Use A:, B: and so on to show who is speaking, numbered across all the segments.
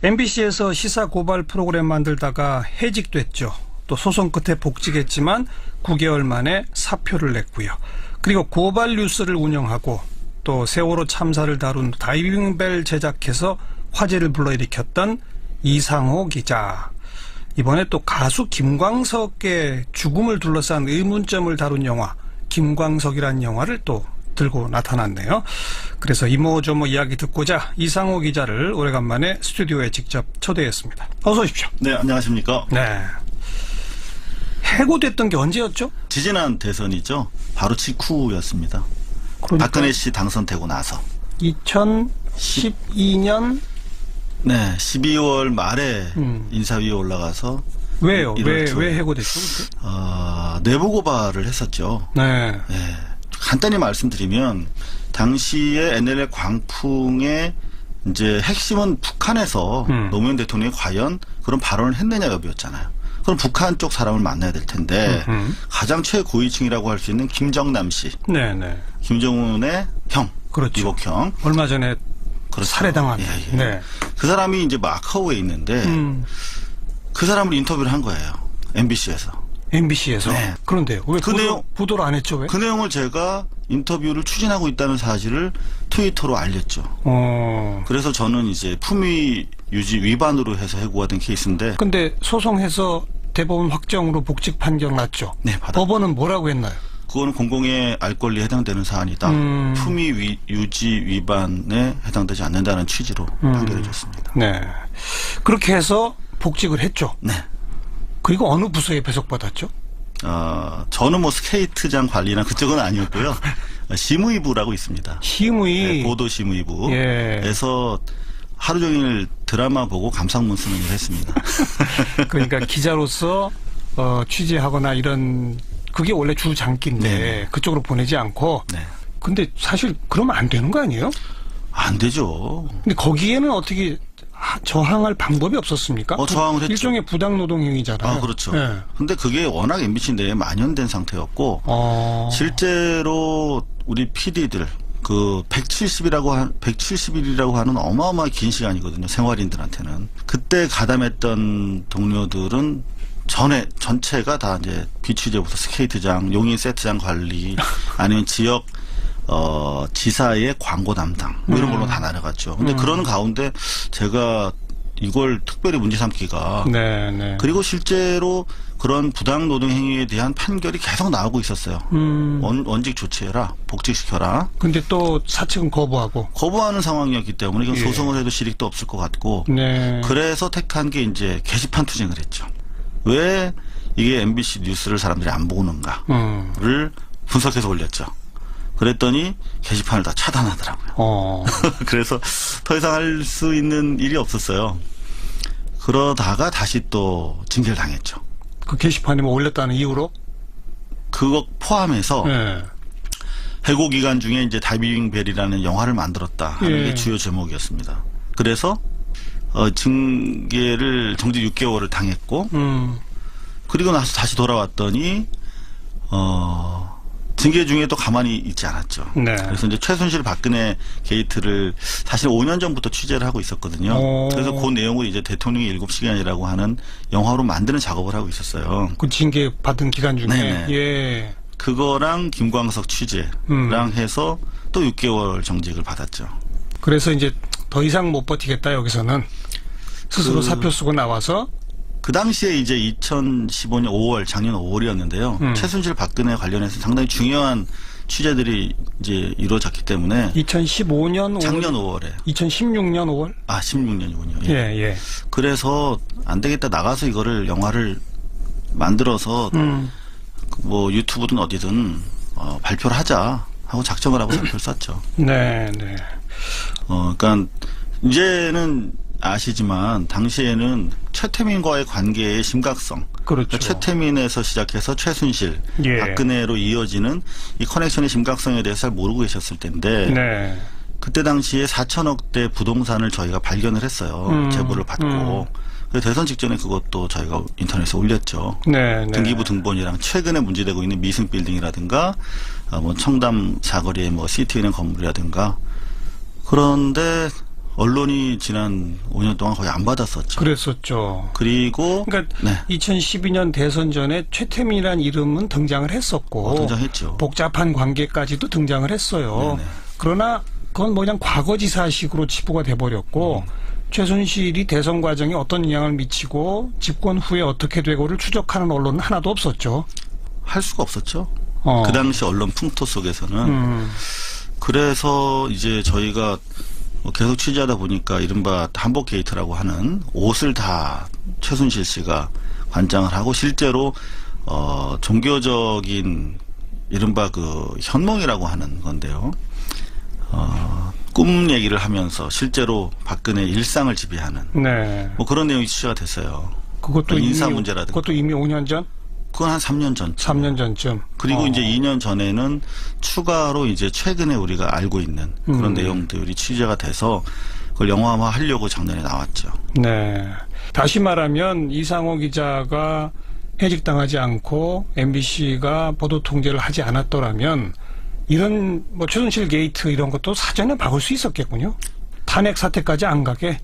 A: MBC에서 시사 고발 프로그램 만들다가 해직됐죠. 또 소송 끝에 복직했지만 9개월 만에 사표를 냈고요. 그리고 고발 뉴스를 운영하고 또 세월호 참사를 다룬 다이빙벨 제작해서 화제를 불러일으켰던 이상호 기자. 이번에 또 가수 김광석의 죽음을 둘러싼 의문점을 다룬 영화 김광석이라는 영화를 또 들고 나타났네요. 그래서 이모저모 이야기 듣고자 이상호 기자를 오래간만에 스튜디오에 직접 초대했습니다. 어서 오십시오.
B: 네, 안녕하십니까.
A: 네. 해고됐던 게 언제였죠?
B: 지지난 대선이죠. 바로 직후였습니다.
A: 그러니까
B: 박근혜 씨 당선되고 나서.
A: 2012년
B: 네, 12월 말에 인사위에 올라가서.
A: 왜요? 왜
B: 초에,
A: 해고됐죠? 그때?
B: 내부 고발을 했었죠.
A: 네.
B: 네, 간단히 말씀드리면 당시에 NLL 광풍의 이제 핵심은 북한에서 노무현 대통령이 과연 그런 발언을 했느냐 여부였잖아요. 그럼 북한 쪽 사람을 만나야 될 텐데 가장 최고위층이라고 할 수 있는 김정남 씨,
A: 네네.
B: 김정은의 형,
A: 그렇죠.
B: 이복형,
A: 얼마 전에
B: 그렇죠.
A: 살해당한.
B: 예.
A: 네.
B: 그 사람이 이제 마카오에 있는데 그 사람을 인터뷰를 한 거예요. MBC에서.
A: MBC에서.
B: 네.
A: 그런데요. 왜
B: 그 내용
A: 보도를 안 했죠? 왜?
B: 그 내용을 제가 인터뷰를 추진하고 있다는 사실을 트위터로 알렸죠. 그래서 저는 이제 품위 유지 위반으로 해서 해고가 된 케이스인데.
A: 근데 소송해서 대법원 확정으로 복직 판결 났죠.
B: 네, 받았.
A: 법원은 뭐라고 했나요?
B: 그거는 공공의 알 권리에 해당되는 사안이다. 품위 유지 위반에 해당되지 않는다는 취지로 판결해줬습니다.
A: 네. 그렇게 해서 복직을 했죠.
B: 네.
A: 그리고 어느 부서에 배속받았죠?
B: 저는 뭐 스케이트장 관리나 그쪽은 아니었고요. 심의부라고 있습니다.
A: 심의.
B: 네, 보도 심의부에서 하루 종일 드라마 보고 감상문 쓰는 일을 했습니다.
A: 그러니까 기자로서 취재하거나 이런 그게 원래 주 장기인데
B: 네.
A: 그쪽으로 보내지 않고.
B: 네.
A: 근데 사실 그러면 안 되는 거 아니에요?
B: 안 되죠.
A: 근데 거기에는 어떻게 저항할 방법이 없었습니까?
B: 저항을 했죠.
A: 일종의 부당노동 행위잖아요.
B: 그렇죠.
A: 네.
B: 근데 그게 워낙 MBC 내에 만연된 상태였고 실제로 우리 PD들 그 170일이라고 하는 어마어마하게 긴 시간이거든요. 생활인들한테는. 그때 가담했던 동료들은 전체가 다 이제 비취재부터 스케이트장, 용인 세트장 관리, 아니면 지역 지사의 광고 담당 뭐 이런 걸로 다 나눠갔죠. 근데 그런 가운데 제가 이걸 특별히 문제 삼기가
A: 네.
B: 그리고 실제로 그런 부당 노동 행위에 대한 판결이 계속 나오고 있었어요. 원직 조치해라, 복직시켜라.
A: 근데 또 사측은
B: 거부하는 상황이었기 때문에 이건
A: 예.
B: 소송을 해도 실익도 없을 것 같고.
A: 네.
B: 그래서 택한 게 이제 게시판 투쟁을 했죠. 왜 이게 MBC 뉴스를 사람들이 안 보는가를 분석해서 올렸죠. 그랬더니 게시판을 다 차단하더라고요. 그래서 더 이상 할 수 있는 일이 없었어요. 그러다가 다시 또 징계를 당했죠.
A: 그 게시판에 뭐 올렸다는 이유로?
B: 그거 포함해서
A: 네.
B: 해고 기간 중에 이제 다이빙벨이라는 영화를 만들었다 하는 게 주요 제목이었습니다. 그래서 징계를 정직 6개월을 당했고 그리고 나서 다시 돌아왔더니 징계 중에 또 가만히 있지 않았죠.
A: 네.
B: 그래서 이제 최순실 박근혜 게이트를 사실 5년 전부터 취재를 하고 있었거든요. 그래서 그 내용을 이제 대통령의 7시간이라고 하는 영화로 만드는 작업을 하고 있었어요.
A: 그 징계 받은 기간 중에.
B: 네네.
A: 예.
B: 그거랑 김광석 취재랑 해서 또 6개월 정직을 받았죠.
A: 그래서 이제 더 이상 못 버티겠다 여기서는 스스로 사표 쓰고 나와서.
B: 그 당시에 이제 2015년 5월, 작년 5월이었는데요. 최순실 박근혜 관련해서 상당히 중요한 취재들이 이제 이루어졌기 때문에
A: 2015년 5월.
B: 작년 5월에.
A: 2016년 5월?
B: 16년이군요.
A: 예.
B: 그래서 안 되겠다 나가서 이거를 영화를 만들어서 뭐 유튜브든 어디든 발표를 하자 하고 작정을 하고 발표를 쐈죠.
A: 네.
B: 그러니까 이제는 아시지만 당시에는 최태민과의 관계의 심각성,
A: 그렇죠.
B: 최태민에서 시작해서 최순실, 박근혜로 이어지는 이 커넥션의 심각성에 대해서 잘 모르고 계셨을 텐데
A: 네.
B: 그때 당시에 4천억대 부동산을 저희가 발견을 했어요. 제보를 받고. 그래서 대선 직전에 그것도 저희가 인터넷에 올렸죠.
A: 네.
B: 등기부 등본이랑 최근에 문제되고 있는 미승 빌딩이라든가 뭐 청담 사거리의 뭐 시티은행 건물이라든가. 그런데 언론이 지난 5년 동안 거의 안 받았었죠.
A: 그랬었죠.
B: 그리고
A: 그러니까
B: 네.
A: 2012년 대선 전에 최태민이라는 이름은 등장을 했었고
B: 등장했죠.
A: 복잡한 관계까지도 등장을 했어요.
B: 네네.
A: 그러나 그건 뭐 그냥 과거지사식으로 치부가 돼버렸고 최순실이 대선 과정에 어떤 영향을 미치고 집권 후에 어떻게 되고를 추적하는 언론은 하나도 없었죠.
B: 할 수가 없었죠.
A: 어.
B: 그 당시 언론 풍토 속에서는. 그래서 이제 저희가 계속 취재하다 보니까 이른바 한복 게이트라고 하는 옷을 다 최순실 씨가 관장을 하고 실제로 종교적인 이른바 그 현몽이라고 하는 건데요. 꿈 얘기를 하면서 실제로 박근혜 일상을 지배하는
A: 네.
B: 뭐 그런 내용이 취재가 됐어요.
A: 그것도
B: 인사
A: 이미,
B: 문제라든가.
A: 그것도 이미 5년 전?
B: 그건 한 3년 전.
A: 3년 전쯤.
B: 그리고 이제 2년 전에는 추가로 이제 최근에 우리가 알고 있는 그런 내용들이 취재가 돼서 그걸 영화화 하려고 작년에 나왔죠.
A: 네. 다시 말하면 이상호 기자가 해직당하지 않고 MBC가 보도 통제를 하지 않았더라면 이런 뭐 최순실 게이트 이런 것도 사전에 막을 수 있었겠군요. 탄핵 사태까지 안 가게.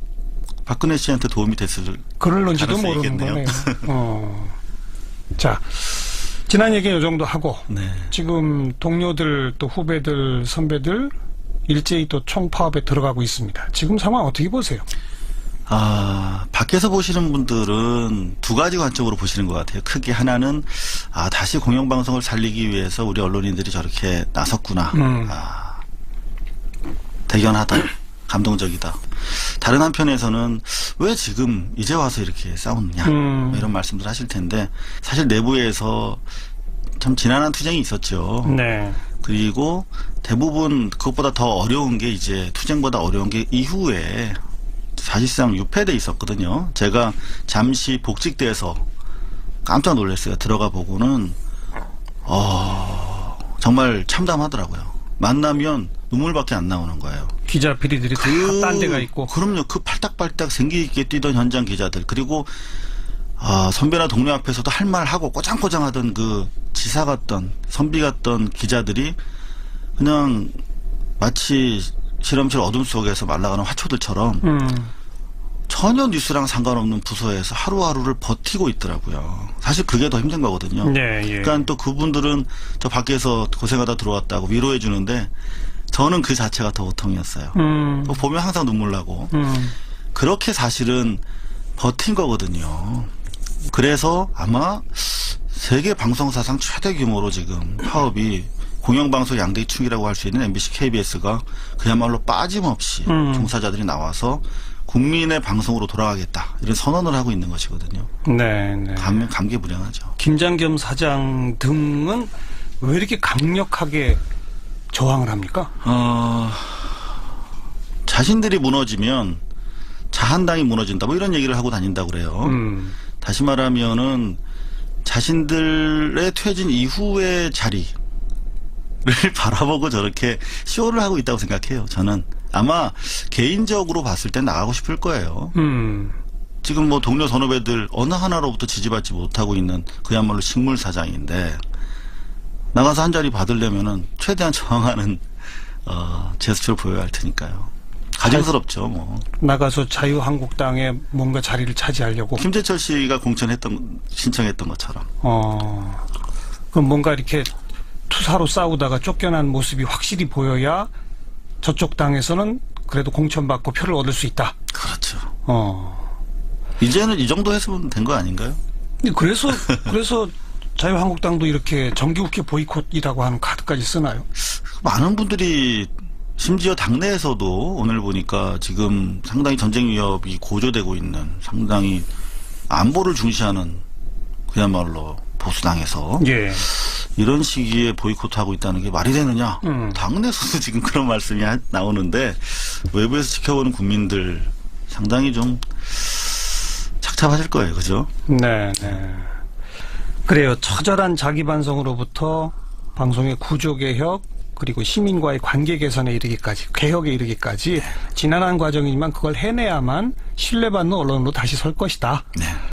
B: 박근혜 씨한테 도움이 됐을
A: 그럴런지도
B: 가능성이
A: 모르는
B: 있겠네요.
A: 거네요. 자, 지난 얘기 요 정도 하고
B: 네.
A: 지금 동료들 또 후배들 선배들 일제히 또 총파업에 들어가고 있습니다. 지금 상황 어떻게 보세요?
B: 밖에서 보시는 분들은 두 가지 관점으로 보시는 것 같아요. 크게 하나는 다시 공영방송을 살리기 위해서 우리 언론인들이 저렇게 나섰구나. 대견하다. 감동적이다. 다른 한편에서는 왜 지금 이제 와서 이렇게 싸우느냐 뭐 이런 말씀들 하실 텐데 사실 내부에서 참 지난한 투쟁이 있었죠.
A: 네.
B: 그리고 대부분 그것보다 더 어려운 게 이제 투쟁보다 어려운 게 이후에 사실상 유폐돼 있었거든요. 제가 잠시 복직돼서 깜짝 놀랐어요. 들어가 보고는 정말 참담하더라고요. 만나면 눈물밖에 안 나오는 거예요.
A: 기자 비리들이 다 딴 데가 있고.
B: 그럼요. 그 팔딱팔딱 생기 있게 뛰던 현장 기자들 그리고 선배나 동료 앞에서도 할 말 하고 꼬장꼬장하던 그 지사 같던 선비 같던 기자들이 그냥 마치 실험실 어둠 속에서 말라가는 화초들처럼 전혀 뉴스랑 상관없는 부서에서 하루하루를 버티고 있더라고요. 사실 그게 더 힘든 거거든요.
A: 네, 예.
B: 그러니까 또 그분들은 저 밖에서 고생하다 들어왔다고 위로해 주는데 저는 그 자체가 더 고통이었어요. 보면 항상 눈물 나고 그렇게 사실은 버틴 거거든요. 그래서 아마 세계 방송사상 최대 규모로 지금 파업이 공영방송 양대축이라고 할 수 있는 MBC, KBS가 그야말로 빠짐없이 종사자들이 나와서 국민의 방송으로 돌아가겠다 이런 선언을 하고 있는 것이거든요.
A: 네, 네.
B: 감개무량하죠.
A: 김장겸 사장 등은 왜 이렇게 강력하게 저항을 합니까?
B: 자신들이 무너지면 자한당이 무너진다 뭐 이런 얘기를 하고 다닌다고 그래요. 다시 말하면은 자신들의 퇴진 이후의 자리를 바라보고 저렇게 쇼를 하고 있다고 생각해요. 저는 아마 개인적으로 봤을 때 나가고 싶을 거예요. 지금 뭐 동료 선후배들 어느 하나로부터 지지받지 못하고 있는 그야말로 식물 사장인데 나가서 한 자리 받으려면은 최대한 저항하는 제스처를 보여야 할 테니까요. 가증스럽죠, 뭐.
A: 나가서 자유한국당에 뭔가 자리를 차지하려고.
B: 김재철 씨가 신청했던 것처럼.
A: 그럼 뭔가 이렇게 투사로 싸우다가 쫓겨난 모습이 확실히 보여야 저쪽 당에서는 그래도 공천받고 표를 얻을 수 있다.
B: 그렇죠. 이제는 이 정도 했으면 된 거 아닌가요?
A: 그래서 자유한국당도 이렇게 정기국회 보이콧이라고 하는 카드까지 쓰나요?
B: 많은 분들이 심지어 당내에서도 오늘 보니까 지금 상당히 전쟁 위협이 고조되고 있는 상당히 안보를 중시하는 그야말로 보수당에서
A: 예.
B: 이런 시기에 보이콧하고 있다는 게 말이 되느냐. 당내에서도 지금 그런 말씀이 나오는데 외부에서 지켜보는 국민들 상당히 좀 착잡하실 거예요. 그죠?
A: 네, 네. 그래요. 처절한 자기 반성으로부터 방송의 구조개혁 그리고 시민과의 관계 개선에 이르기까지 개혁에 이르기까지 지난한 과정이지만 그걸 해내야만 신뢰받는 언론으로 다시 설 것이다.
B: 네.